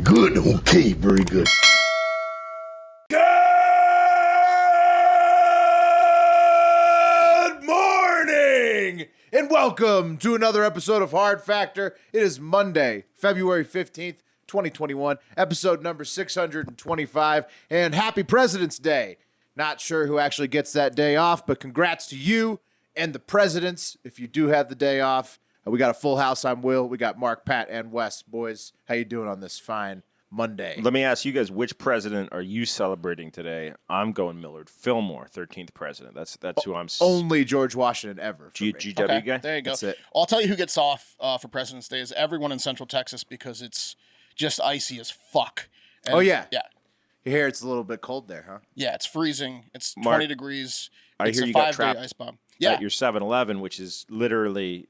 good. Okay, very good. Good morning and welcome to another episode of Hard Factor. It is Monday, February 15th, 2021, episode number 625, and happy President's Day. Not sure who actually gets that day off, but congrats to you and the presidents if you do have the day off. We got a full house. I'm Will. We got Mark, Pat, and Wes. Boys, how you doing on this fine Monday? Let me ask you guys, which president are you celebrating today? I'm going Millard Fillmore, 13th president. That's who I'm. Only George Washington ever. GW Okay, guy? there you go. That's it. I'll tell you who gets off for President's Day is everyone in Central Texas because it's just icy as fuck. And Oh, yeah. Yeah. You hear it's a little bit cold there, huh? Yeah, it's freezing. It's Mark, 20 degrees. I It's hear a you got 5-day trapped ice bomb. Yeah. At your 7-Eleven, which is literally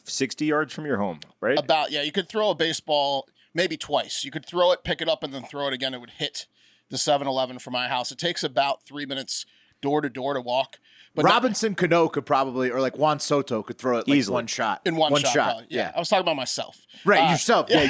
60 yards from your home, right? You could throw a baseball maybe twice. You could throw it, pick it up, and then throw it again. It would hit the 7-Eleven from my house. It takes about 3 minutes door to door to walk. But Robinson Cano could probably, or like Juan Soto could throw it like Easily. one shot. in one shot. Probably. Yeah. I was talking about myself. Right, yourself. Yeah,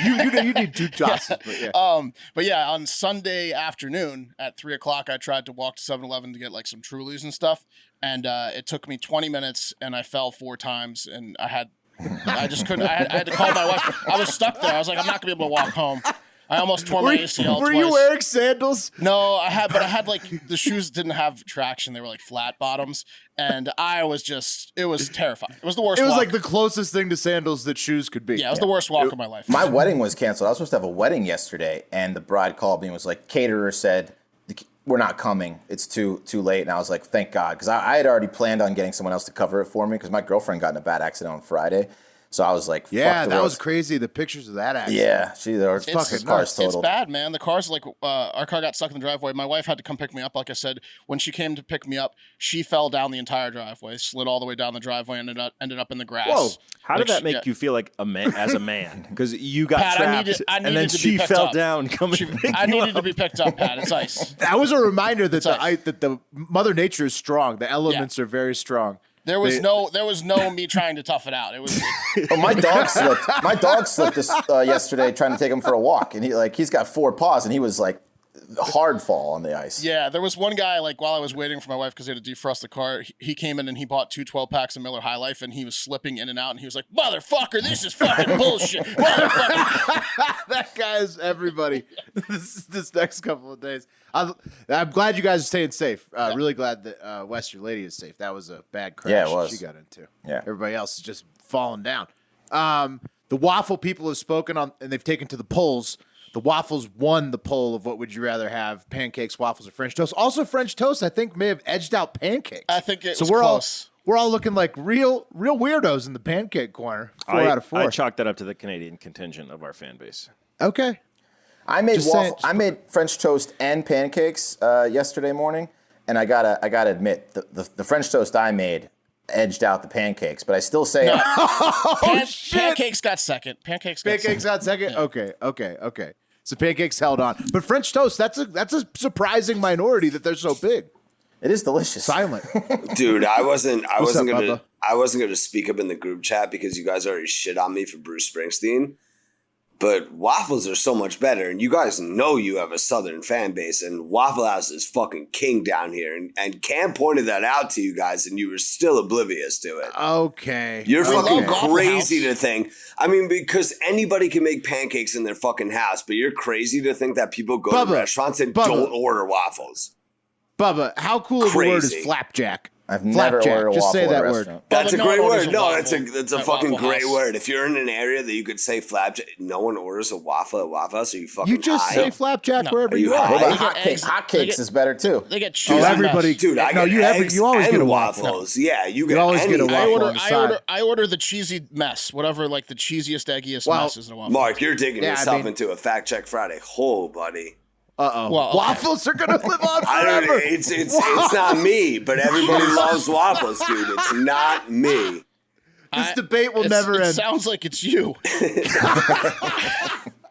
you need two tosses. But yeah. But yeah, on Sunday afternoon at 3 o'clock, I tried to walk to 7-Eleven to get like some Trulies and stuff. And it took me 20 minutes and I fell 4 times and I just couldn't, I had to call my wife. I was stuck there. I was like, I'm not gonna be able to walk home. I almost tore my ACL Were twice. you wearing sandals? No, I had like the shoes didn't have traction. They were like flat bottoms. And it was terrifying. It was the worst It was walk. like the closest thing to sandals that shoes could be. Yeah, it was the worst walk of my life. My wedding was canceled. I was supposed to have a wedding yesterday, and the bride called me and was like, caterer said, we're not coming. It's too late. And I was like, thank God. Because I had already planned on getting someone else to cover it for me because my girlfriend got in a bad accident on Friday. So I was like, Yeah, fuck the that was roast. crazy. The pictures of that accident. Yeah, there was fucking fucking nuts. cars It's totaled. bad, man. The car's like, our car got stuck in the driveway. My wife had to come pick me up. Like I said, when she came to pick me up, she fell down the entire driveway, slid all the way down the driveway, and ended up in the grass. Whoa. How did Like, that make you feel like a man, as a man? Because you got Pat, I trapped, needed and then to be she picked fell up. down coming to pick I you needed up. to be picked up, Pat. It's ice. That was a reminder that It's that the Mother Nature is strong. The elements are very strong. There was no me trying to tough it out. It was Oh, my dog slipped. My dog slipped this yesterday trying to take him for a walk, and he's got 4 paws, and he was like hard fall on the ice. yeah. There was one guy like while I was waiting for my wife because he had to defrost the car. He came in and he bought 2 12-packs of Miller High Life, and he was slipping in and out, and he was like, "Motherfucker, this is fucking bullshit, motherfucker." That guy is everybody. this next couple of days. I'm glad you guys are staying safe. Really glad that Wes, your lady, is safe. That was a bad crash Yeah, it was. she got into. Yeah. Everybody else is just falling down. The waffle people have spoken on, and they've taken to the polls. The waffles won the poll of what would you rather have, pancakes, waffles, or French toast. Also, French toast, I think, may have edged out pancakes. I think it so was we're close. We're all looking like real weirdos in the pancake corner. 4 out of 4. I chalk that up to the Canadian contingent of our fan base. Okay. I made Just saying- I made French toast and pancakes yesterday morning, and I gotta admit the French toast I made edged out the pancakes, but I still say Pancakes got second. Pancakes Got second? Okay. So pancakes held on. But French toast, that's a surprising minority that they're so big. it is delicious. Silent. Dude, I wasn't up, Bubba? gonna speak up in the group chat because you guys already shit on me for Bruce Springsteen. But waffles are so much better, and you guys know you have a Southern fan base, and Waffle House is fucking king down here. And Cam pointed that out to you guys, and you were still oblivious to it. Okay. You're fucking love Waffle crazy House. to think. I mean, because anybody can make pancakes in their fucking house, but you're crazy to think that people go Bubba, to restaurants and Bubba. don't order waffles. Bubba, how cool of a word is Crazy. flapjack? I've never Flapjack. ordered a Just waffle say at a that word. restaurant. That's a no one great orders word. a No, waffle that's a at fucking Waffle great House. word. If you're in an area that you could say flapjack, no one orders a waffle at Waffle House. Are you fucking You just high? say flapjack wherever Are you you are. high? What They about get eggs. hotcakes? They Hotcakes get- is better too. They get Oh, cheese. everybody. Dude, I no, get you eggs always and get a waffle. waffles. Yeah, you get always get a anything. waffle on the side. I order the cheesy mess, whatever like the cheesiest, eggiest Well, mess is in a waffle. Mark, you're digging Yeah, I yourself mean- into a fact check Friday hole, buddy. Uh-oh. Well, okay. Waffles are going to live on I don't. forever. It's not me, but everybody loves waffles, dude. It's not me. This debate will It never end. sounds like it's you.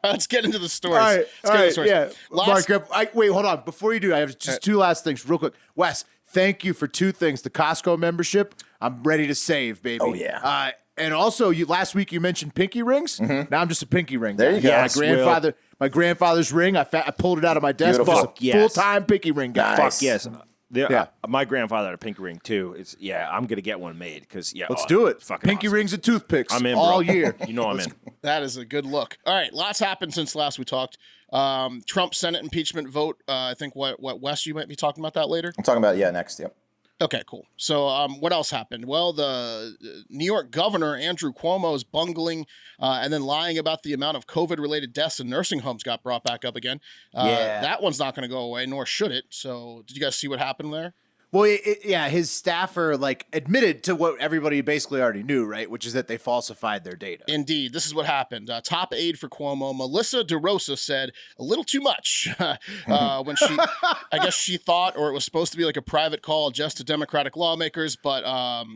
Let's get into the stories. All right, Let's get into the stories. yeah. Last- Mark, wait, hold on. Before you do, I have just 2 last things real quick. Wes, thank you for 2 things. The Costco membership, I'm ready to save, baby. Oh, yeah. And also, last week you mentioned pinky rings. Now I'm just a pinky ring There guy. you go. My Yes, grandfather My grandfather's ring. I pulled it out of my desk. Beautiful. Fuck yes. Full-time pinky ring guy. Nice. Fuck yes. Yeah. My grandfather had a pinky ring too. I'm gonna get one made because Let's do it. Fucking Pinky awesome. rings and toothpicks I'm in, all bro. year. You know I'm in. That is a good look. All right, lots happened since last we talked. Trump Senate impeachment vote. I think what Wes, you might be talking about that later. I'm talking about next. Yep. Okay, cool. So what else happened? Well, the New York governor, Andrew Cuomo, is bungling and then lying about the amount of COVID-related deaths in nursing homes got brought back up again. That one's not going to go away, nor should it. So did you guys see what happened there? Well, his staffer admitted to what everybody basically already knew, right? Which is that they falsified their data. Indeed, this is what happened. Top aide for Cuomo, Melissa DeRosa, said a little too much when I guess she thought, or it was supposed to be like a private call just to Democratic lawmakers, but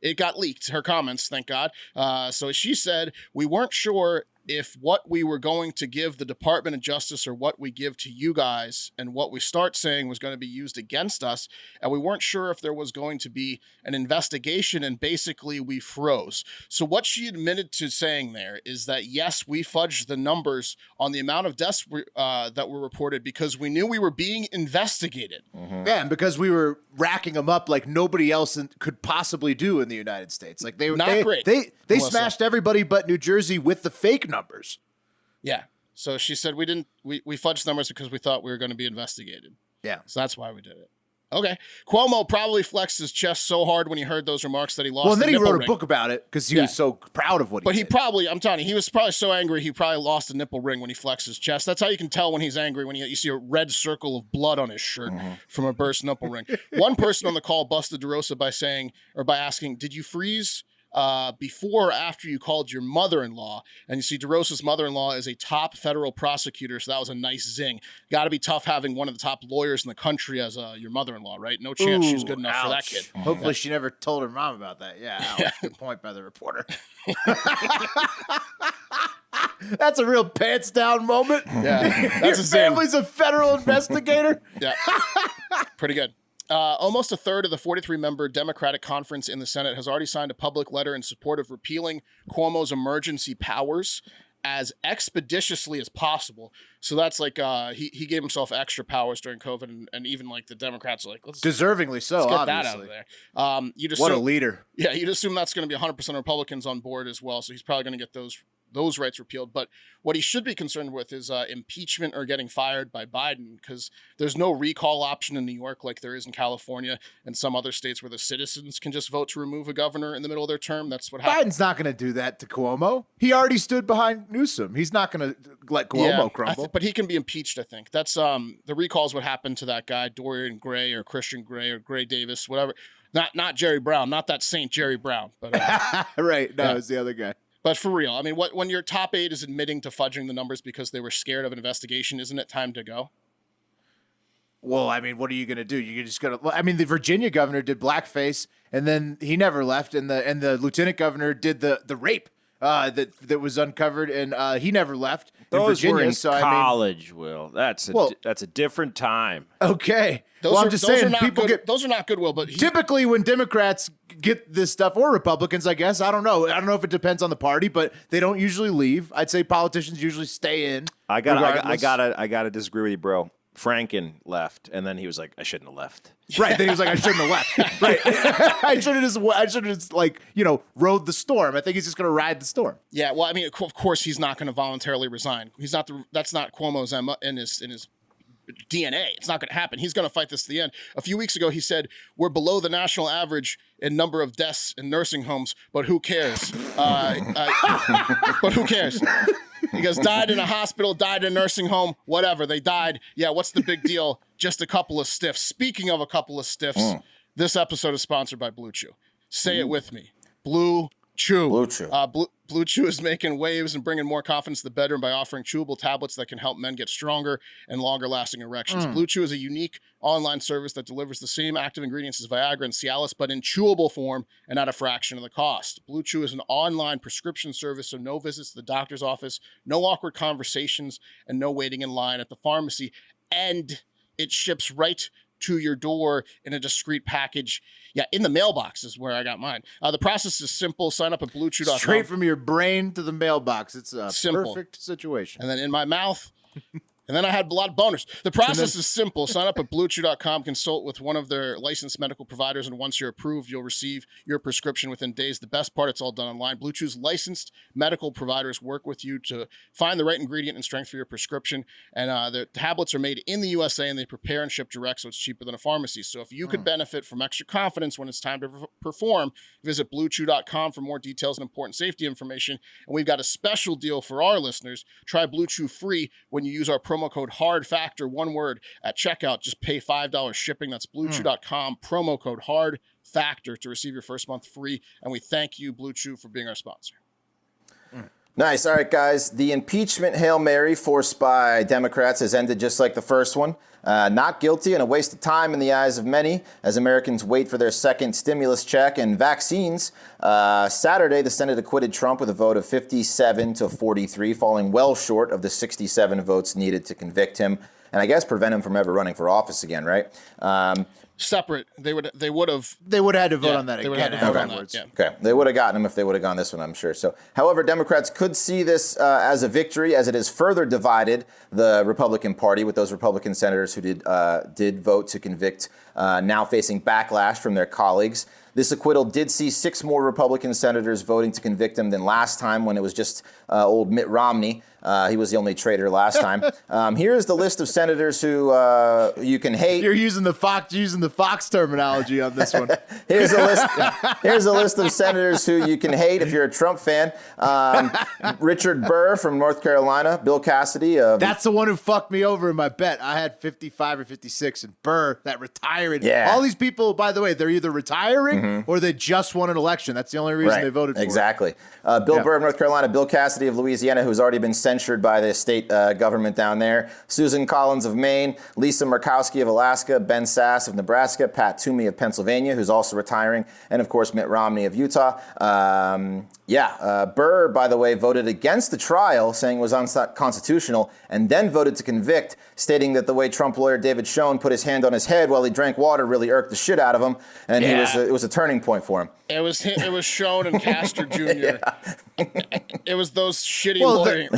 it got leaked, her comments, thank God. So she said, we weren't sure if what we were going to give the Department of Justice or what we give to you guys and what we start saying was going to be used against us. And we weren't sure if there was going to be an investigation, and basically we froze. So what she admitted to saying there is that, yes, we fudged the numbers on the amount of deaths that were reported because we knew we were being investigated. Mm-hmm. Yeah, and because we were racking them up like nobody else could possibly do in the United States. Like they smashed everybody but New Jersey with the fake numbers. Yeah. So she said we fudged numbers because we thought we were going to be investigated. Yeah. So that's why we did it. Okay. Cuomo probably flexed his chest so hard when he heard those remarks that he lost. Well, and then he wrote ring. a book about it because he was so proud of what he did. I'm telling you, he was probably so angry he probably lost a nipple ring when he flexed his chest. That's how you can tell when he's angry, when you see a red circle of blood on his shirt from a burst nipple ring. One person on the call busted DeRosa by asking, did you freeze before or after you called your mother-in-law? And you see DeRosa's mother-in-law is a top federal prosecutor, so that was a nice zing. Got to be tough having one of the top lawyers in the country as your mother-in-law, right? No chance she's good enough for that kid. Hopefully she never told her mom about that. Yeah, ouch. Good point by the reporter. That's a real pants down moment. Yeah, Your family's a federal investigator. Yeah, pretty good. Almost a third of the 43-member Democratic conference in the Senate has already signed a public letter in support of repealing Cuomo's emergency powers as expeditiously as possible. So that's like he gave himself extra powers during COVID, and even like the Democrats are like, let's deservingly so. Let's get obviously. that out of there. What a leader! Yeah, you'd assume that's going to be 100% Republicans on board as well. So he's probably going to get those rights repealed. But what he should be concerned with is impeachment or getting fired by Biden, because there's no recall option in New York like there is in California and some other states where the citizens can just vote to remove a governor in the middle of their term. That's what happens. Biden's not going to do that to Cuomo. He already stood behind Newsom. He's not going to let Cuomo crumble. But he can be impeached, I think. That's the recall is what happened to that guy, Dorian Gray or Christian Gray or Gray Davis, whatever. Not Jerry Brown, not that Saint Jerry Brown. But right, no, it's the other guy. But for real, I mean, when your top aide is admitting to fudging the numbers because they were scared of an investigation, isn't it time to go? Well, I mean, what are you going to do? You're just going to. I mean, the Virginia governor did blackface, and then he never left, and the lieutenant governor did the rape that was uncovered, and he never left. Those in Virginia, were in so college, Will. That's a different time. Okay. I'm just saying, those are not good, Will. But typically, when Democrats get this stuff, or Republicans, I guess, I don't know if it depends on the party, but they don't usually leave. I'd say politicians usually stay in. I gotta disagree with you, bro. Franken left, and then he was like, "I shouldn't have left." Right. Then he was like, "I shouldn't have left." Right. I should have just rode the storm. I think he's just gonna ride the storm. Yeah. Well, I mean, of course, he's not going to voluntarily resign. That's not Cuomo's in his DNA. It's not going to happen. He's going to fight this to the end. A few weeks ago, he said, we're below the national average in number of deaths in nursing homes, but who cares? But who cares? He goes, died in a hospital, died in a nursing home, whatever. They died. Yeah, what's the big deal? Just a couple of stiffs. Speaking of a couple of stiffs, this episode is sponsored by Blue Chew. Say it with me. Blue Chew. Blue Chew. Blue Chew is making waves and bringing more confidence to the bedroom by offering chewable tablets that can help men get stronger and longer-lasting erections. Blue Chew is a unique online service that delivers the same active ingredients as Viagra and Cialis, but in chewable form and at a fraction of the cost. Blue Chew is an online prescription service, so no visits to the doctor's office, no awkward conversations, and no waiting in line at the pharmacy. And it ships right to your door in a discreet package. Yeah, in the mailbox is where I got mine. The process is simple. Sign up at bluechew.com. Straight from your brain to the mailbox. It's a simple. perfect situation. And then in my mouth, And then I had a lot of boners. The process is simple. Sign up at BlueChew.com, consult with one of their licensed medical providers, and once you're approved, you'll receive your prescription within days. The best part, it's all done online. Blue Chew's licensed medical providers work with you to find the right ingredient and strength for your prescription. And the tablets are made in the USA, and they prepare and ship direct, so it's cheaper than a pharmacy. So if you could benefit from extra confidence when it's time to perform, visit BlueChew.com for more details and important safety information. And we've got a special deal for our listeners. Try Blue Chew free when you use our promo code HARDFACTOR, one word, at checkout. Just pay $5 shipping. That's BlueChew.com, promo code HARDFACTOR to receive your first month free. And we thank you, Blue Chew, for being our sponsor. Nice. All right, guys. The impeachment Hail Mary forced by Democrats has ended just like the first one. Not guilty and a waste of time in the eyes of many as Americans wait for their second stimulus check and vaccines. Saturday, the Senate acquitted Trump with a vote of 57 to 43, falling well short of the 67 votes needed to convict him and I guess prevent him from ever running for office again, right? Separate. They would have had to vote on that. They would have had to vote on that. Yeah. Okay, they would have gotten him if they would have gone this one, I'm sure. So, however, Democrats could see this as a victory, as it has further divided the Republican Party, with those Republican senators who did vote to convict now facing backlash from their colleagues. This acquittal did see 6 more Republican senators voting to convict him than last time, when it was just old Mitt Romney. He was the only traitor last time. Here is the list of senators who you can hate. You're using the Fox terminology on this one. Here's a list of senators who you can hate if you're a Trump fan. Richard Burr from North Carolina, Bill Cassidy. That's the one who fucked me over in my bet. I had 55 or 56, and Burr, that retiring. Yeah. All these people, by the way, they're either retiring or they just won an election. That's the only reason they voted for exactly. Bill Burr of North Carolina, Bill Cassidy of Louisiana, who's already been censured by the state government down there, Susan Collins of Maine, Lisa Murkowski of Alaska, Ben Sass of Nebraska, Pat Toomey of Pennsylvania, who's also retiring, and of course Mitt Romney of Utah. Burr, by the way, voted against the trial, saying it was unconstitutional, and then voted to convict, stating that the way Trump lawyer David Schoen put his hand on his head while he drank water really irked the shit out of him, and it was a turning point for him. It was Schoen and Castor Jr. It was those shitty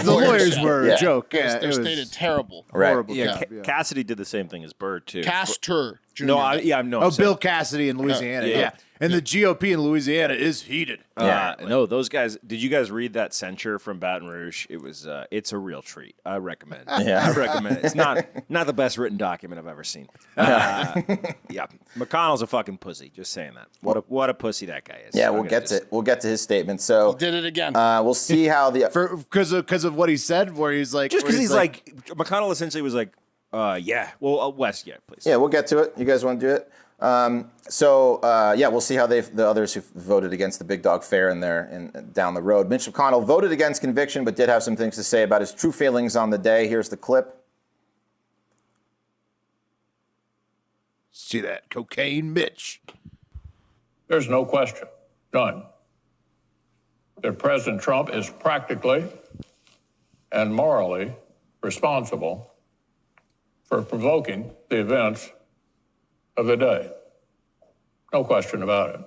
the lawyers were a joke. They stated terrible. Right. Horrible Yeah, job, Cassidy did the same thing as Burr, too. Castor Jr. No. Bill Cassidy in Louisiana. And the GOP in Louisiana is heated. No, those guys. Did you guys read that censure from Baton Rouge? It was. It's a real treat. I recommend. I recommend it. It's not the best written document I've ever seen. McConnell's a fucking pussy. Just saying that. What a pussy that guy is. Yeah, we'll get to his statement. So he did it again. We'll see how because of what he said, where he's like, just because he's like McConnell essentially was like, Wes, please. Yeah, we'll get to it. You guys want to do it? We'll see how the others who voted against the big dog fare down the road. Mitch McConnell voted against conviction, but did have some things to say about his true feelings on the day. Here's the clip. See that cocaine, Mitch? There's no question, none, that President Trump is practically and morally responsible for provoking the events of the day. No question about it.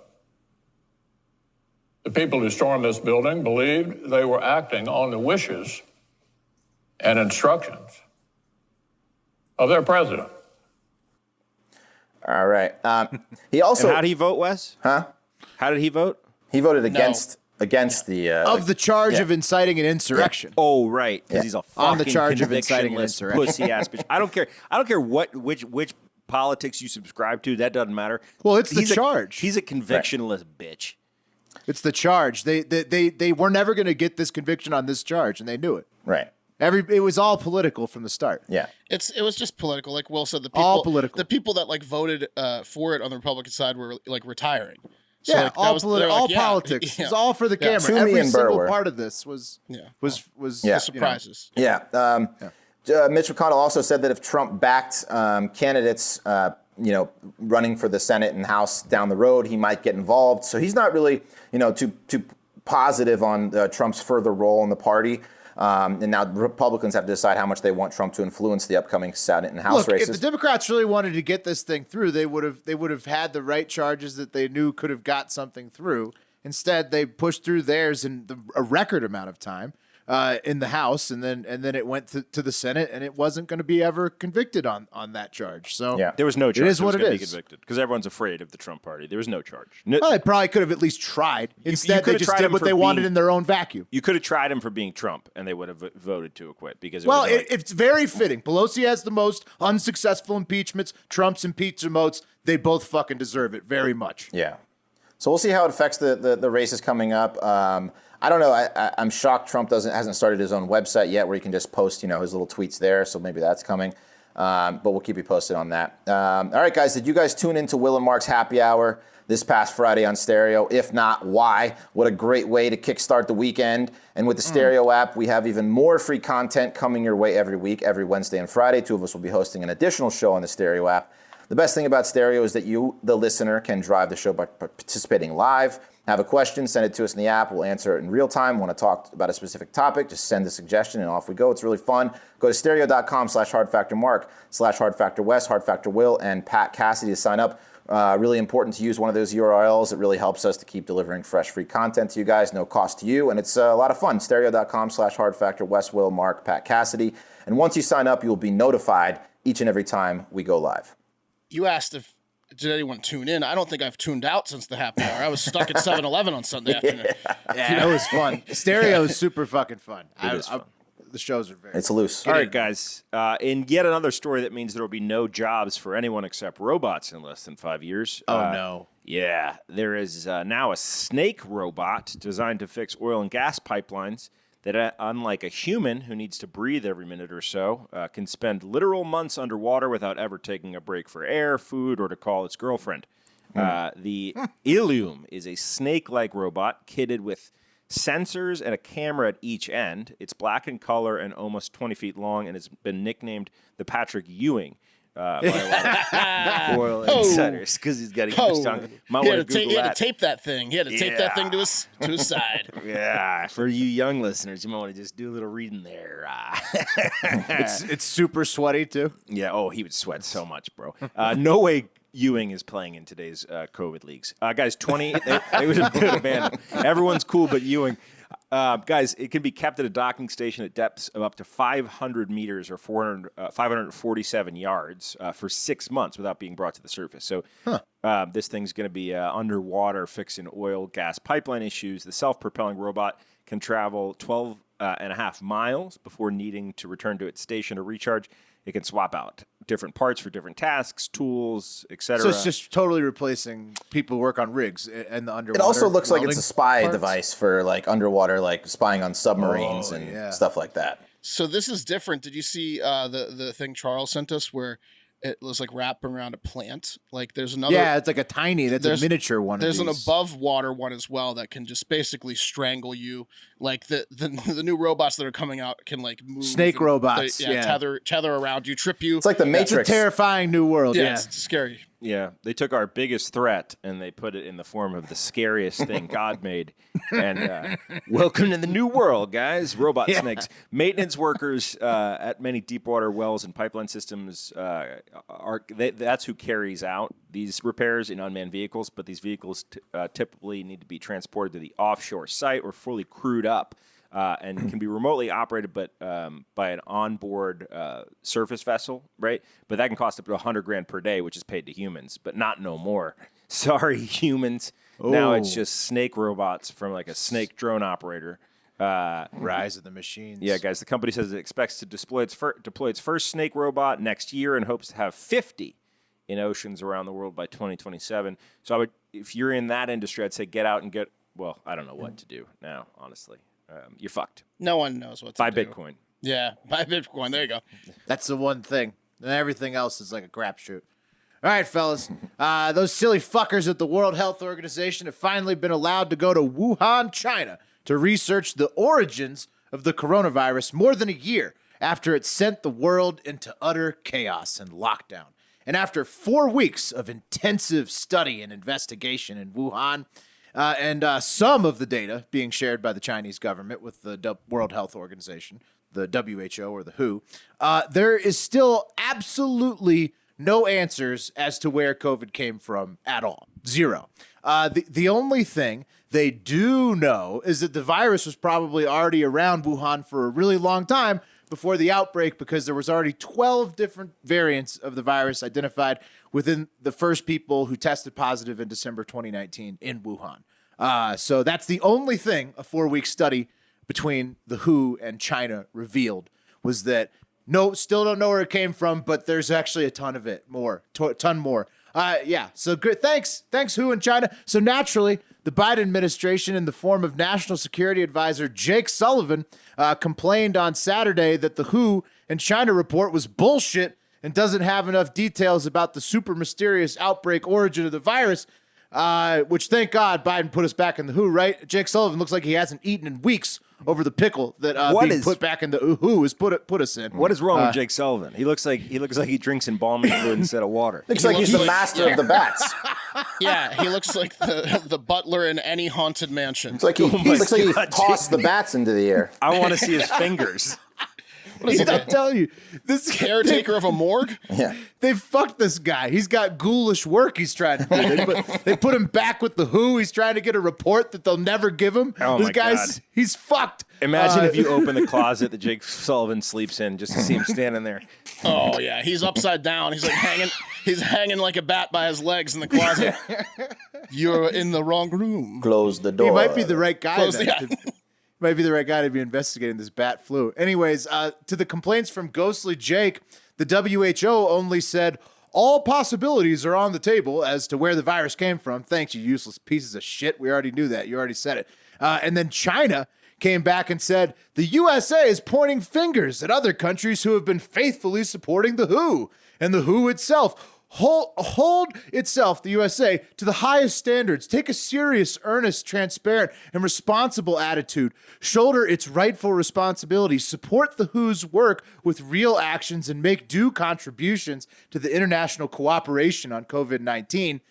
The people who stormed this building believed they were acting on the wishes and instructions of their president. All right. He also. And how did he vote, Wes? Huh? How did he vote? He voted against the charge of inciting an insurrection. Yeah. Oh, right, because he's a fucking on the charge of inciting an insurrection. Pussy ass bitch. I don't care which politics you subscribe to. That doesn't matter. Well, it's the charge. He's a convictionless bitch. It's the charge. They were never going to get this conviction on this charge, and they knew it. Right. It was all political from the start. Yeah. It was just political. Like Will said, the people, all political. The people that voted for it on the Republican side were retiring. So all politics. It was all for the camera. Toomey Every and Burr single part of this was surprises. Mitch McConnell also said that if Trump backed candidates, running for the Senate and House down the road, he might get involved. So he's not really, too positive on Trump's further role in the party. And now Republicans have to decide how much they want Trump to influence the upcoming Senate and House races. If the Democrats really wanted to get this thing through, they would have had the right charges that they knew could have got something through. Instead, they pushed through theirs in a record amount of time. in the House, and then it went to the Senate, and it wasn't going to be ever convicted on that charge. So there was no charge. It is what it is. Be convicted because everyone's afraid of the Trump party. There was no charge. Well, they probably could have at least tried. Instead, they just did what they wanted in their own vacuum. You could have tried him for being Trump, and they would have voted to acquit because it's very fitting. Pelosi has the most unsuccessful impeachments. Trump's impeachments. They both fucking deserve it very much. Yeah. So we'll see how it affects the races coming up. I don't know. I'm shocked Trump hasn't started his own website yet where he can just post, his little tweets there. So maybe that's coming. But we'll keep you posted on that. All right, guys. Did you guys tune into Will and Mark's Happy Hour this past Friday on Stereo? If not, why? What a great way to kickstart the weekend. And with the Stereo app, we have even more free content coming your way every week, every Wednesday and Friday. Two of us will be hosting an additional show on the Stereo app. The best thing about Stereo is that you, the listener, can drive the show by participating live. Have a question, send it to us in the app. We'll answer it in real time. Want to talk about a specific topic, just send a suggestion and off we go. It's really fun. Go to stereo.com/hardfactormark, /hardfactorwest, hardfactorwill, and Pat Cassidy to sign up. Really important to use one of those URLs. It really helps us to keep delivering fresh, free content to you guys. No cost to you, and it's a lot of fun. Stereo.com/hardfactorwest, Will, Mark, Pat Cassidy. And once you sign up, you will be notified each and every time we go live. You asked did anyone tune in? I don't think I've tuned out since the happy hour. I was stuck at 7-Eleven on Sunday afternoon. Yeah, it was fun. Stereo is super fucking fun. The shows are very. It's loose. All right, guys. In yet another story that means there will be no jobs for anyone except robots in less than 5 years. Oh, no. Yeah. There is now a snake robot designed to fix oil and gas pipelines that, unlike a human who needs to breathe every minute or so, can spend literal months underwater without ever taking a break for air, food, or to call its girlfriend. The Ilium is a snake-like robot kitted with sensors and a camera at each end. It's black in color and almost 20 feet long, and it's been nicknamed the Patrick Ewing by a lot of oil insiders because he's got a huge tongue. He had to tape that thing. He had to tape that thing to his side. Yeah, for you young listeners, you might want to just do a little reading there. It's super sweaty too. Yeah. Oh, he would sweat so much, bro. No way Ewing is playing in today's COVID leagues. Guys, they would have abandoned. Everyone's cool but Ewing. Guys, it can be kept at a docking station at depths of up to 500 meters or 547 yards for 6 months without being brought to the surface. So this thing's going to be underwater fixing oil, gas pipeline issues. The self-propelling robot can travel 12 and a half miles before needing to return to its station to recharge. It can swap out different parts for different tasks, tools, etc. So it's just totally replacing people who work on rigs and the underwater. It also looks like it's a spy parts. device for like underwater, like spying on submarines and stuff like that. So this is different. Did you see the thing Charles sent us where it was like wrapped around a plant? Like there's another. Yeah, it's like a tiny. That's a miniature one. There's of an these. above water one as well that can just basically strangle you. Like the new robots that are coming out can like move. Snake robots. Tether around you, trip you. It's like the Matrix. It's a terrifying new world. Yeah, it's scary. Yeah, they took our biggest threat and they put it in the form of the scariest thing God made. And welcome to the new world, guys. Robot snakes. Maintenance workers at many deep water wells and pipeline systems that's who carries out these repairs in unmanned vehicles. But these vehicles typically need to be transported to the offshore site or fully crewed up. And can be remotely operated, but by an onboard surface vessel, right? But that can cost up to $100,000 per day, which is paid to humans, but not no more. Sorry, humans. Now it's just snake robots from like a snake drone operator. Rise of the machines. Yeah, guys. The company says it expects to deploy its first snake robot next year and hopes to have 50 in oceans around the world by 2027. So if you're in that industry, I'd say get out and well, I don't know what to do now, honestly. You're fucked. No one knows what to buy do. Bitcoin. Yeah, buy Bitcoin. There you go. That's the one thing. And everything else is like a crapshoot. All right, fellas. Those silly fuckers at the World Health Organization have finally been allowed to go to Wuhan, China, to research the origins of the coronavirus more than a year after it sent the world into utter chaos and lockdown. And after 4 weeks of intensive study and investigation in Wuhan, and some of the data being shared by the Chinese government with the World Health Organization, the WHO or the WHO, there is still absolutely no answers as to where COVID came from at all. Zero. The only thing they do know is that the virus was probably already around Wuhan for a really long time before the outbreak, because there was already 12 different variants of the virus identified within the first people who tested positive in December 2019 in Wuhan. So that's the only thing a 4-week study between the WHO and China revealed, was that still don't know where it came from, but there's actually a ton of it, ton more. So good. Thanks WHO and China. So naturally, the Biden administration, in the form of National Security Advisor Jake Sullivan, complained on Saturday that the WHO and China report was bullshit and doesn't have enough details about the super mysterious outbreak origin of the virus, which, thank God, Biden put us back in the WHO, right? Jake Sullivan looks like he hasn't eaten in weeks over the pickle that being put back in the WHO has put us in. What is wrong with Jake Sullivan? He looks like he drinks embalming fluid instead of water. Looks like he's the master of the bats. Yeah, he looks like the butler in any haunted mansion. It's like he tossed the bats into the air. I want to see his fingers. What is he, I'm telling you, this caretaker of a morgue? Yeah. They fucked this guy. He's got ghoulish work he's trying to do. They put him back with the WHO. He's trying to get a report that they'll never give him. Oh, this my guy's God. He's fucked. Imagine if you open the closet that Jake Sullivan sleeps in just to see him standing there. Oh yeah, he's upside down. He's like hanging like a bat by his legs in the closet. You're in the wrong room. Close the door. He might be the right guy. Yeah. Might be the right guy to be investigating this bat flu. Anyways, to the complaints from Ghostly Jake, the WHO only said all possibilities are on the table as to where the virus came from. Thanks, you useless pieces of shit. We already knew that. You already said it. And then China came back and said the USA is pointing fingers at other countries who have been faithfully supporting the WHO, and the WHO itself hold itself, the USA, to the highest standards. Take a serious, earnest, transparent, and responsible attitude. Shoulder its rightful responsibility. Support the WHO's work with real actions and make due contributions to the international cooperation on COVID-19.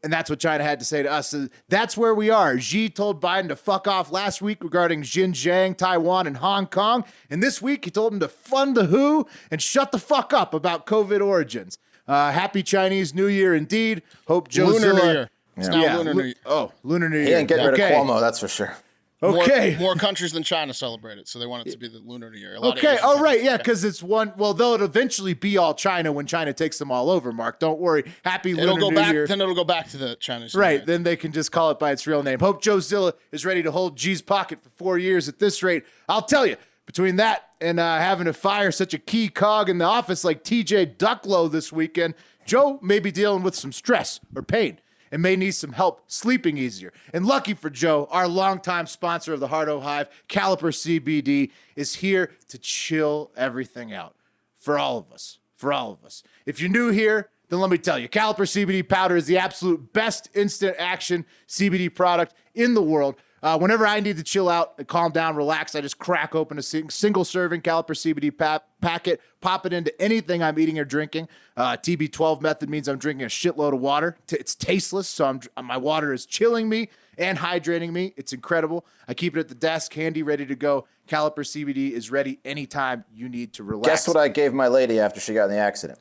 And that's what China had to say to us. So that's where we are. Xi told Biden to fuck off last week regarding Xinjiang, Taiwan, and Hong Kong. And this week he told him to fund the WHO and shut the fuck up about COVID origins. Happy Chinese New Year indeed. Hope Joe Lunar Zilla. New Year. It's now Lunar New Year. Oh, Lunar New Year. He ain't getting rid of Okay. Cuomo, that's for sure. Okay. More countries than China celebrate it, so they want it to be the Lunar New Year. A lot of Okay. Asian Oh, right. countries. Yeah, because it's one. Well, they'll eventually be all China when China takes them all over, Mark. Don't worry. Happy Lunar New Year. Then it'll go back to the Chinese. New Right. Year. Then they can just call it by its real name. Hope Joe Zilla is ready to hold G's pocket for 4 years at this rate. I'll tell you, between that and having to fire such a key cog in the office like TJ Ducklow this weekend, Joe may be dealing with some stress or pain and may need some help sleeping easier. And lucky for Joe, our longtime sponsor of the Hardo Hive, Caliper CBD, is here to chill everything out for all of us. For all of us. If you're new here, then let me tell you, Caliper CBD powder is the absolute best instant action CBD product in the world. Whenever I need to chill out, calm down, relax, I just crack open a single serving Caliper CBD packet, pop it into anything I'm eating or drinking. TB12 method means I'm drinking a shitload of water. It's tasteless, so my water is chilling me and hydrating me. It's incredible. I keep it at the desk, handy, ready to go. Caliper CBD is ready anytime you need to relax. Guess what I gave my lady after she got in the accident?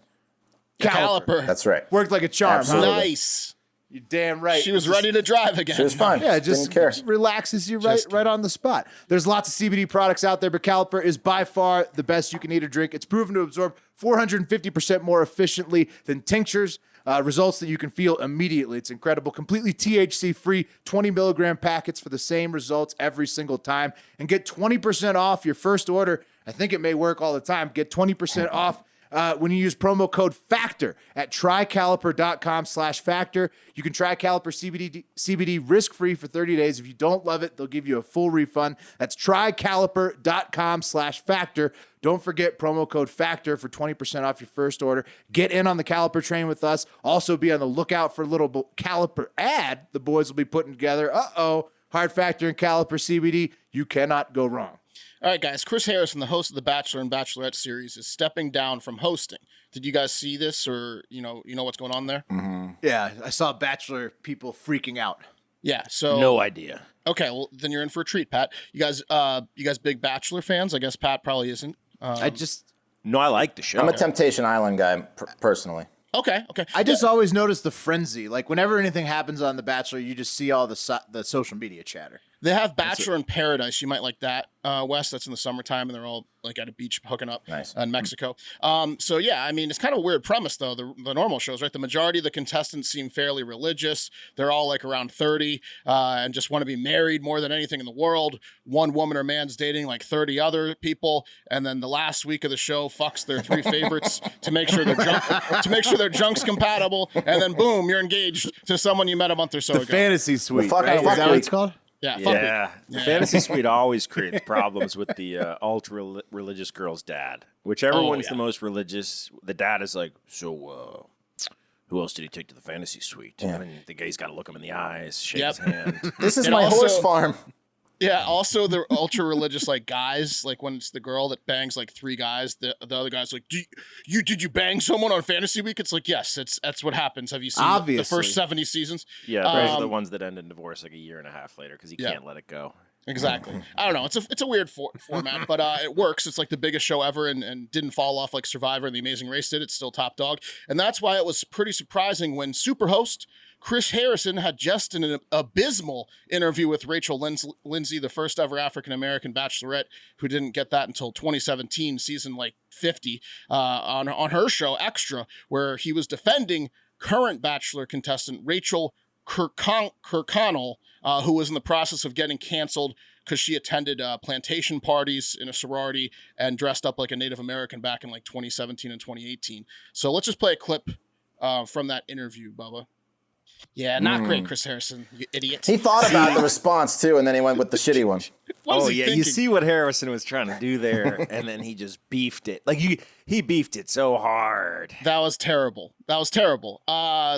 Caliper. That's right. Worked like a charm. Absolutely. Huh? Nice. You're damn right. She was ready to drive again. She was fine. Yeah, just Didn't care. relaxes you right on the spot. There's lots of CBD products out there, but Caliper is by far the best you can eat or drink. It's proven to absorb 450% more efficiently than tinctures, results that you can feel immediately. It's incredible. Completely THC-free, 20 milligram packets for the same results every single time. And get 20% off your first order. I think it may work all the time. Get 20% off when you use promo code FACTOR at trycaliper.com/factor. You can try Caliper CBD risk-free for 30 days. If you don't love it, they'll give you a full refund. That's trycaliper.com/factor. Don't forget promo code FACTOR for 20% off your first order. Get in on the Caliper train with us. Also be on the lookout for a little Caliper ad the boys will be putting together. Hard Factor and Caliper CBD. You cannot go wrong. All right, guys. Chris Harrison, the host of the Bachelor and Bachelorette series, is stepping down from hosting. Did you guys see this, or you know what's going on there? Mm-hmm. Yeah, I saw Bachelor people freaking out. Yeah. So No idea. Okay, well then you're in for a treat, Pat. You guys big Bachelor fans? I guess Pat probably isn't. No, I like the show. I'm a Temptation Island guy, personally. Okay. I just always notice the frenzy. Like whenever anything happens on The Bachelor, you just see all the social media chatter. They have Bachelor in Paradise. You might like that, Wes. That's in the summertime, and they're all like at a beach hooking up in Mexico. So yeah, I mean, it's kind of a weird premise though. The normal shows, right? The majority of the contestants seem fairly religious. They're all like around 30 and just want to be married more than anything in the world. One woman or man's dating like 30 other people, and then the last week of the show fucks their 3 favorites to make sure their junk's compatible, and then boom, you're engaged to someone you met a month or so ago. Fantasy suite. Well, Right? Is that what it's called? Yeah. The fantasy suite always creates problems with the ultra religious girl's dad. Whichever one's the most religious, the dad is like, so who else did he take to the fantasy suite? Yeah. I mean, the guy's got to look him in the eyes, shake his hand. This is my horse farm. Yeah, also the ultra religious like guys, like when it's the girl that bangs like 3 guys, the other guy's like, did you bang someone on fantasy week? It's like, yes, that's what happens. Have you seen the first 70 seasons? Yeah, those are the ones that end in divorce like a year and a half later because he can't let it go. Exactly. I don't know. It's a weird format, but it works. It's like the biggest show ever and didn't fall off like Survivor and The Amazing Race did. It's still top dog. And that's why it was pretty surprising when Superhost Chris Harrison had just an abysmal interview with Rachel Lindsay, the first ever African-American bachelorette, who didn't get that until 2017, season like 50, on her show, Extra, where he was defending current Bachelor contestant Rachel Kirkconnell, who was in the process of getting canceled because she attended plantation parties in a sorority and dressed up like a Native American back in like 2017 and 2018. So let's just play a clip from that interview, Bubba. Yeah, not great, Chris Harrison, you idiot. He thought about the response, too, and then he went with the shitty one. You see what Harrison was trying to do there, and then he just beefed it. Like, he beefed it so hard. That was terrible.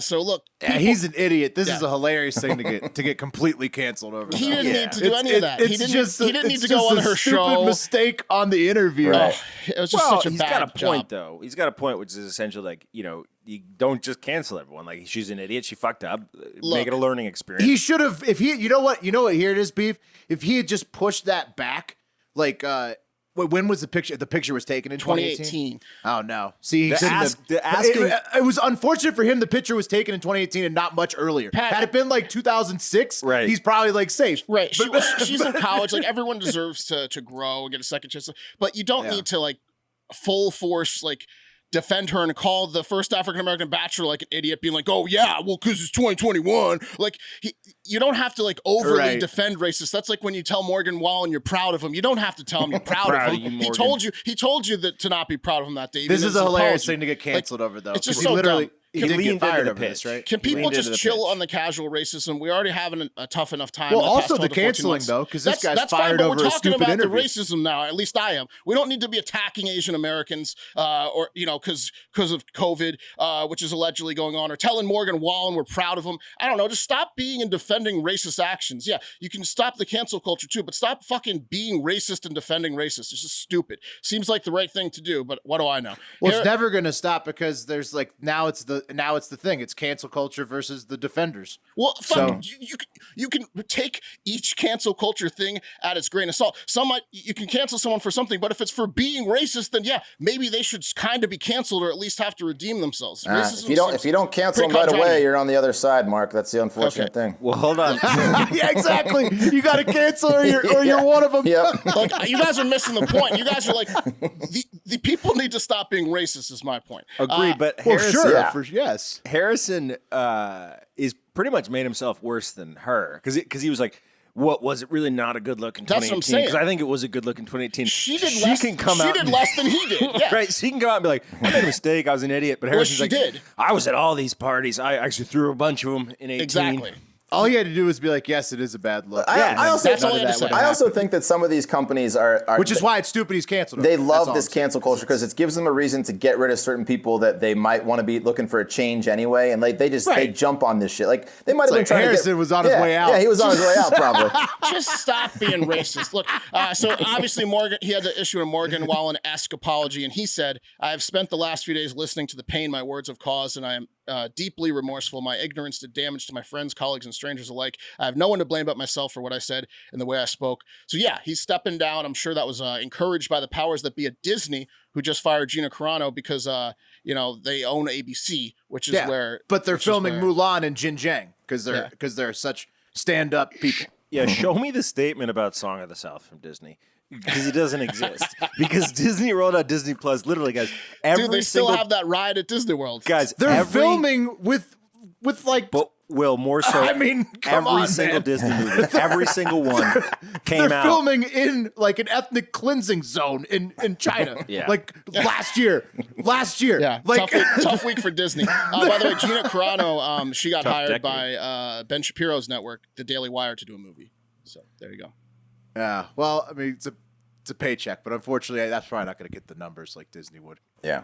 So, look. He's an idiot. This is a hilarious thing to get completely canceled over. He didn't need to do any of that. He didn't need to go on her show. Mistake on the interview. Right. It was just such a bad job. He's got a point, though. He's got a point, which is essentially like, you don't just cancel everyone. Like, she's an idiot. She fucked up. Make it a learning experience. He should have, you know what, here it is, Beef. If he had just pushed that back, when was the picture? The picture was taken in 2018. Oh no! See, it was unfortunate for him. The picture was taken in 2018 and not much earlier. Pat, had it been like 2006, right, he's probably like safe. Right. She's in college. Like everyone deserves to grow and get a second chance. But you don't need to like full force like defend her and call the first African-American bachelor like an idiot, being like, oh yeah, well, because it's 2021. Like, you don't have to like overly defend racists. That's like when you tell Morgan Wallen you're proud of him. You don't have to tell him you're proud of him. He told you that to not be proud of him that day. This is a hilarious thing to get canceled over, though. It's just so dumb. He did get fired over this, right? Can people just chill on the casual racism? We already having a tough enough time. Well, also the canceling, though, because this guy's fired over a stupid interview. We're talking about the racism now. At least I am. We don't need to be attacking Asian Americans, or because of COVID, which is allegedly going on, or telling Morgan Wallen we're proud of him. I don't know. Just stop being and defending racist actions. Yeah, you can stop the cancel culture too, but stop fucking being racist and defending racists. It's just stupid. Seems like the right thing to do, but what do I know? Well, it's never going to stop because there's like now it's the thing. It's cancel culture versus the defenders. Well, you can take each cancel culture thing at its grain of salt. You can cancel someone for something, but if it's for being racist, then yeah, maybe they should kind of be canceled or at least have to redeem themselves. If you don't cancel them right away, you're on the other side, Mark. That's the unfortunate thing. Well, hold on. Yeah, exactly. You got to cancel or you're one of them. Yeah. Like, you guys are missing the point. You guys are like, the people need to stop being racist is my point. Agreed, but Harrison, yes. Harrison is pretty much made himself worse than her because he was like, what was it really not a good look in 2018? That's what I'm saying. Because I think it was a good look in 2018. She did less than he did. Yeah. Right. She can come out and be like, I made a mistake. I was an idiot. But Harrison's like, I was at all these parties. I actually threw a bunch of them in 18. Exactly. All he had to do was be like, yes, it is a bad look. I also think that some of these companies are which is why it's stupid he's canceled. They love this cancel culture because it gives them a reason to get rid of certain people that they might want to be looking for a change anyway, and like they jump on this shit. Like they might have been trying Harrison was on his way out. Yeah, he was on his way out probably. Just stop being racist. Look, so obviously Morgan, he had to issue a Morgan Wallen-esque apology, and he said, "I have spent the last few days listening to the pain my words have caused, and I am deeply remorseful. My ignorance did damage to my friends, colleagues, and strangers alike. I have no one to blame but myself for what I said and the way I spoke." So yeah, he's stepping down. I'm sure that was encouraged by the powers that be at Disney, who just fired Gina Carano because they own ABC, which is where. But they're filming Mulan and Xinjiang because they're such stand-up people. Yeah, show me the statement about Song of the South from Disney. Because it doesn't exist. Because Disney rolled out Disney Plus. Literally, guys, they still have that ride at Disney World. Guys, they're filming with like. But Will, more so. I mean, every single Disney movie, every single one came out. They're filming in like an ethnic cleansing zone in China. Like last year. Yeah, like tough week for Disney. By the way, Gina Carano, she got hired by Ben Shapiro's network, The Daily Wire, to do a movie. So there you go. Yeah, well, I mean, it's a paycheck, but unfortunately, that's probably not going to get the numbers like Disney would. Yeah.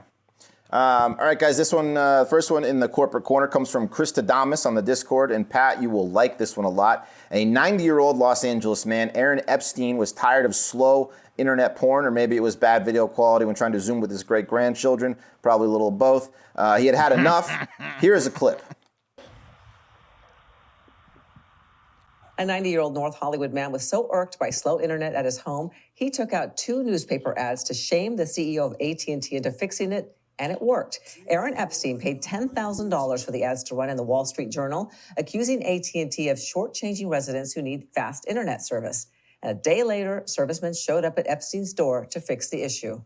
All right, guys, this one, first one in the corporate corner comes from Krista Damas on the Discord, and Pat, you will like this one a lot. A 90-year-old Los Angeles man, Aaron Epstein, was tired of slow internet porn, or maybe it was bad video quality when trying to Zoom with his great-grandchildren, probably a little of both. He had enough. Here is a clip. A 90-year-old North Hollywood man was so irked by slow internet at his home, he took out 2 newspaper ads to shame the CEO of AT&T into fixing it, and it worked. Aaron Epstein paid $10,000 for the ads to run in the Wallstreet Journal, accusing AT&T of shortchanging residents who need fast internet service. And a day later, servicemen showed up at Epstein's door to fix the issue.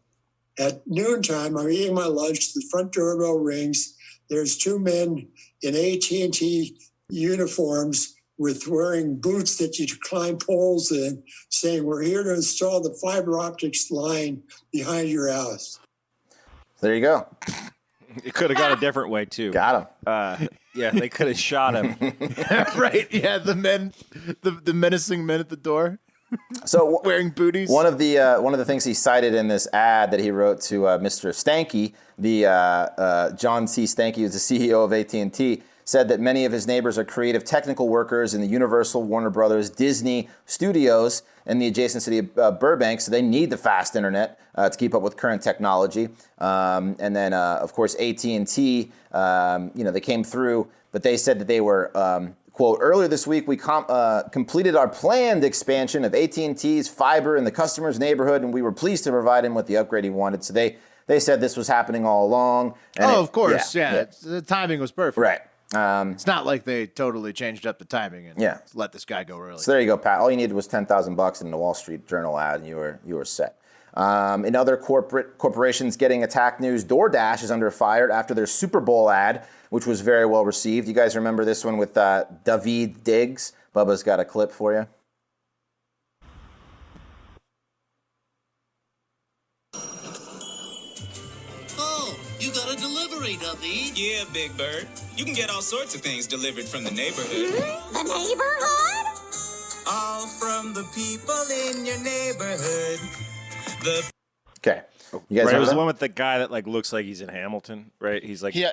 At noontime, I'm eating my lunch. The front doorbell rings. There's 2 men in AT&T uniforms with wearing boots that you climb poles in, saying, "We're here to install the fiber optics line behind your house." There you go. It could have gone a different way, too. Got him. Yeah, they could have shot him. Right, yeah, the menacing men at the door. So wearing booties. One of the things he cited in this ad that he wrote to Mr. Stanky, John C. Stanky, who's the CEO of AT&T, said that many of his neighbors are creative technical workers in the Universal, Warner Brothers, Disney studios in the adjacent city of Burbank, so they need the fast internet to keep up with current technology. And then, of course, AT&T, they came through, but they said that they were, quote, "Earlier this week, we completed our planned expansion of AT&T's fiber in the customer's neighborhood, and we were pleased to provide him with the upgrade he wanted." So they said this was happening all along. And of course, yeah. The timing was perfect. Right. It's not like they totally changed up the timing and let this guy go early. So there you go, Pat. All you needed was $10,000 in the Wall Street Journal ad, and you were set. In other corporations getting attack news, DoorDash is under fire after their Super Bowl ad, which was very well received. You guys remember this one with Daveed Diggs? Bubba's got a clip for you. You got a delivery, Daveed. Yeah, Big Bird. You can get all sorts of things delivered from the neighborhood. The neighborhood? All from the people in your neighborhood. Okay. You guys it was the one with the guy that looks like he's in Hamilton, right? He's like he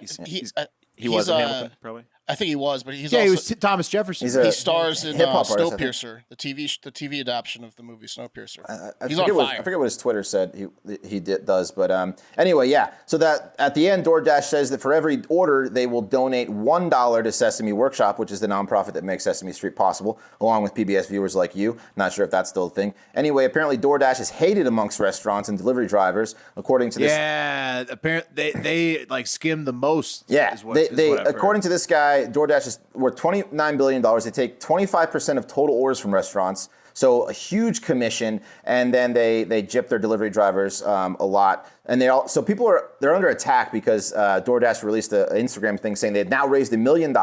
was in Hamilton, probably. I think he was, but he's he also was Thomas Jefferson. He stars in hip-hop artist, Snowpiercer, the TV adaptation of the movie Snowpiercer. I He's on fire. I forget what his Twitter said he does, but anyway, yeah. So that at the end, DoorDash says that for every order, they will donate $1 to Sesame Workshop, which is the nonprofit that makes Sesame Street possible, along with PBS viewers like you. Not sure if that's still a thing. Anyway, apparently DoorDash is hated amongst restaurants and delivery drivers, according to this. Yeah, apparently they skim the most. Yeah, they according to this guy, DoorDash is worth $29 billion. They take 25% of total orders from restaurants, so a huge commission, and then they gyp their delivery drivers a lot. And they're under attack because DoorDash released an Instagram thing saying they had now raised $1 million.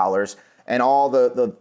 And all the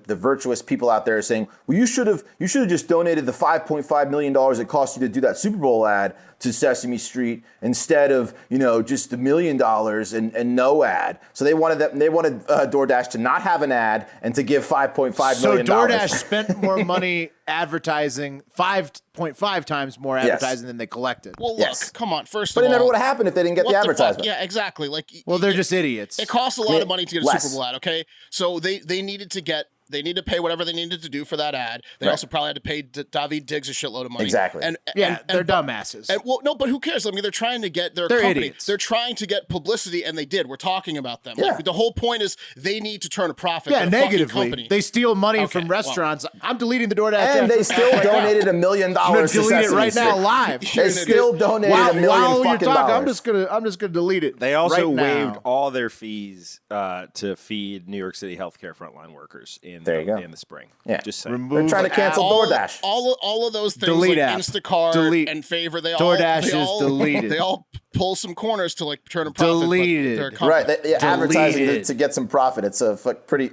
virtuous people out there are saying, well, you should have just donated the $5.5 million it cost you to do that Super Bowl ad to Sesame Street instead of just $1 million and no ad. So they wanted DoorDash to not have an ad and to give $5.5 million. So DoorDash spent more money advertising, 5.5 times more advertising than they collected. Well, look, come on. First of all, but it never would have happened if they didn't get the advertisement. Yeah, exactly. They're just idiots. It costs a lot of money to get a Super Bowl ad. Okay, so they needed to get They need to pay whatever they needed to do for that ad. They also probably had to pay David Diggs a shitload of money. Exactly. And they're dumbasses. And, well, no, but who cares? I mean, they're trying to get their They're company. idiots. They're trying to get publicity, and they did. We're talking about them. Yeah. Like, the whole point is they need to turn a profit. Yeah, for the fucking negatively. company. They steal money Okay, from well. restaurants. I'm deleting the DoorDash. And they still donated $1 million I'm gonna to delete it Sesame right now Street. live. They still donated $1 million while you're fucking talking, dollars. I'm just gonna delete it. They also right waived now. all their fees to feed New York City healthcare frontline workers in the spring. Yeah. Just saying. Remove They're trying to cancel DoorDash. All of those things, Delete like app. Instacart Delete. and Favor, DoorDash is deleted. They all pull some corners to like turn a profit. Deleted. But they're a company. Right, advertising Deleted. to get some profit. It's a pretty.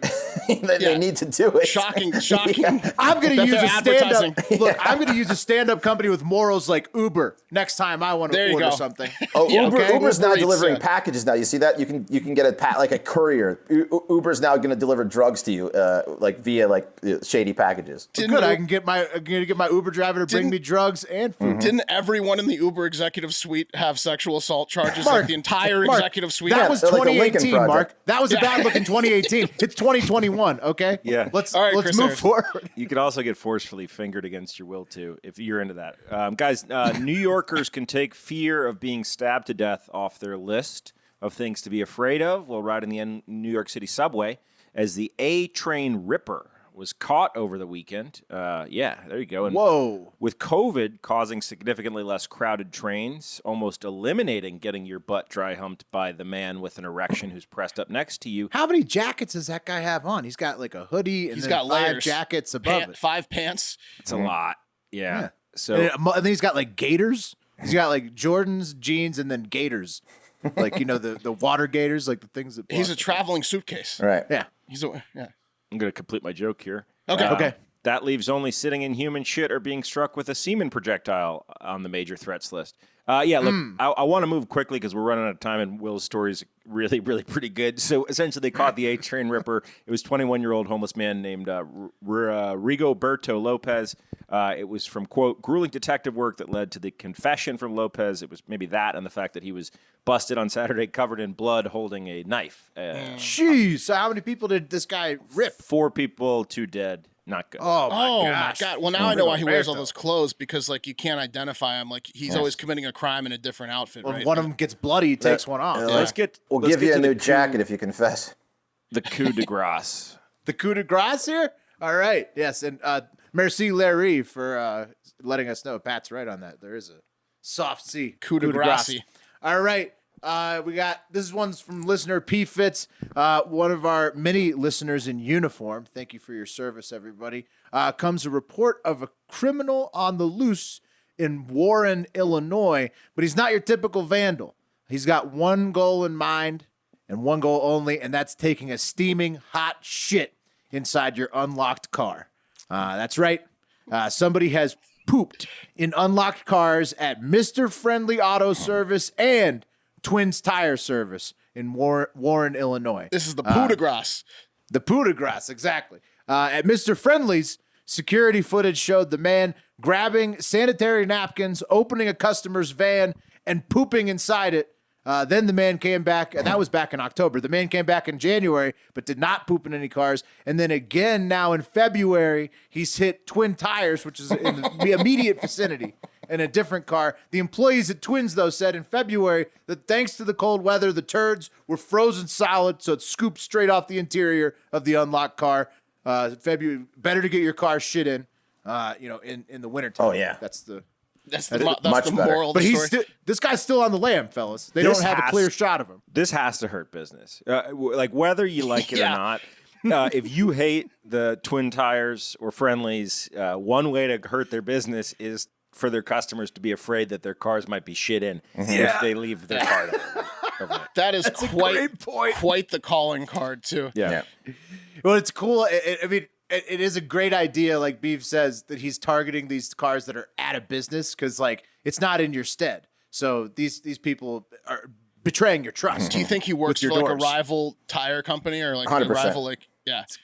They need to do it. Shocking. I'm going to that use they're a stand-up. advertising. Look, I'm going to use a stand-up company with morals like Uber next time I want There to you order go. something. Oh, Uber's now Uber Eats, delivering yeah. packages now. You see that? You can get like a courier. Uber's now going to deliver drugs to you, like via like shady packages. Good. I'm going to get my Uber driver to bring me drugs and food. Didn't everyone in the Uber executive suite have sexual assault charges? Like the entire Mark, executive suite. That was they're like the Lincoln 2018, Mark. Project. That was a bad look in 2018. It's 2021. Okay. Yeah. Let's All right, let's Chris move Harrison. forward. You could also get forcefully fingered against your will, too, if you're into that. Guys, New Yorkers can take fear of being stabbed to death off their list of things to be afraid of while riding the New York City subway, as the A train Ripper was caught over the weekend. Yeah, there you go. And Whoa. with COVID causing significantly less crowded trains, almost eliminating getting your butt dry humped by the man with an erection who's pressed up next to you. How many jackets does that guy have on? He's got like a hoodie and He's then got 5 layers. jackets above it. 5 pants. It's a lot. Yeah. Yeah. So And then he's got like gaiters. He's got like Jordans, jeans, and then gaiters. Like, the water gators, like the things that He's block- a traveling suitcase. Right. Yeah. I'm going to complete my joke here. Okay. Okay. That leaves only sitting in human shit or being struck with a semen projectile on the major threats list. Look, I want to move quickly because we're running out of time, and Will's story is really, really pretty good. So essentially, they caught the A train Ripper. It was 21-year-old homeless man named Rigoberto Lopez. It was from, quote, grueling detective work that led to the confession from Lopez. It was maybe that and the fact that he was busted on Saturday covered in blood holding a knife. Jeez. So how many people did this guy rip? 4 people, 2 dead. Not good. Oh, my My gosh. God. Well, now I know why he wears all Rigoberto. those clothes, because like you can't identify him. Like he's always committing a crime in a different outfit, When right? one of them gets bloody, he takes one off. Let's get. We'll let's give you get a to new the jacket if you confess. The coup de grace. The coup de grace here? All right. Yes. And merci, Larry, for letting us know. Pat's right on that. There is a soft C. Coup de grace. All right. This one's from listener P. Fitz, one of our many listeners in uniform. Thank you for your service, everybody. Comes a report of a criminal on the loose in Warren, Illinois, but he's not your typical vandal. He's got one goal in mind and one goal only, and that's taking a steaming hot shit inside your unlocked car. That's right. Somebody has pooped in unlocked cars at Mr. Friendly Auto Service and Twins Tire Service in Warren, Illinois. This is the coup de grace. The coup de grace, exactly. At Mr. Friendly's, security footage showed the man grabbing sanitary napkins, opening a customer's van, and pooping inside it. Then the man came back, and that was back in October. The man came back in January, but did not poop in any cars. And then again now in February, he's hit Twin Tires, which is in the immediate vicinity, in a different car. The employees at Twins, though, said in February that thanks to the cold weather, the turds were frozen solid, so it scooped straight off the interior of the unlocked car. February, better to get your car shit in the wintertime. Oh, yeah. That's the much the better. moral of But the story. this guy's still on the lam, fellas. They This don't have a has- clear shot of him. This has to hurt business. Like whether you like it Yeah. or not. If you hate the Twin Tires or Friendlies, one way to hurt their business is for their customers to be afraid that their cars might be shit in if they leave their car overnight. That is great point. quite the calling card too. Yeah. Well, it's cool. It is a great idea, like Beef says, that he's targeting these cars that are out of business because, like, it's not in your stead. So these people are betraying your trust. Do you think he works with for your like a doors. rival tire company or like 100%. a rival like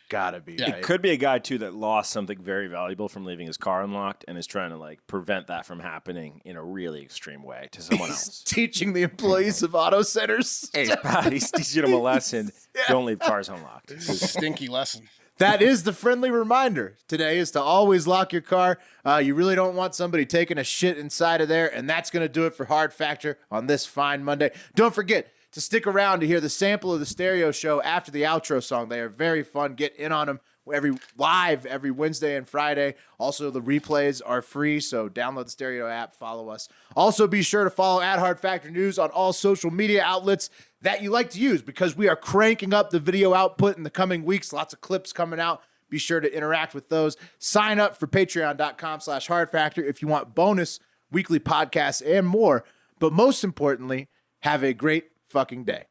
Gotta be. Yeah. Right? It could be a guy too that lost something very valuable from leaving his car unlocked and is trying to like prevent that from happening in a really extreme way to someone else. Teaching the employees of auto centers. Hey, he's teaching them a lesson. Don't leave cars unlocked. stinky lesson. That is the friendly reminder today, is to always lock your car. You really don't want somebody taking a shit inside of there, and that's going to do it for Hard Factor on this fine Monday. Don't forget to stick around to hear the sample of the stereo show after the outro song. They are very fun. Get in on them every Wednesday and Friday. Also, the replays are free, so download the stereo app, follow us. Also, be sure to follow at Hard Factor News on all social media outlets that you like to use, because we are cranking up the video output in the coming weeks. Lots of clips coming out. Be sure to interact with those. Sign up for patreon.com/hardfactor if you want bonus weekly podcasts and more. But most importantly, have a great fucking day.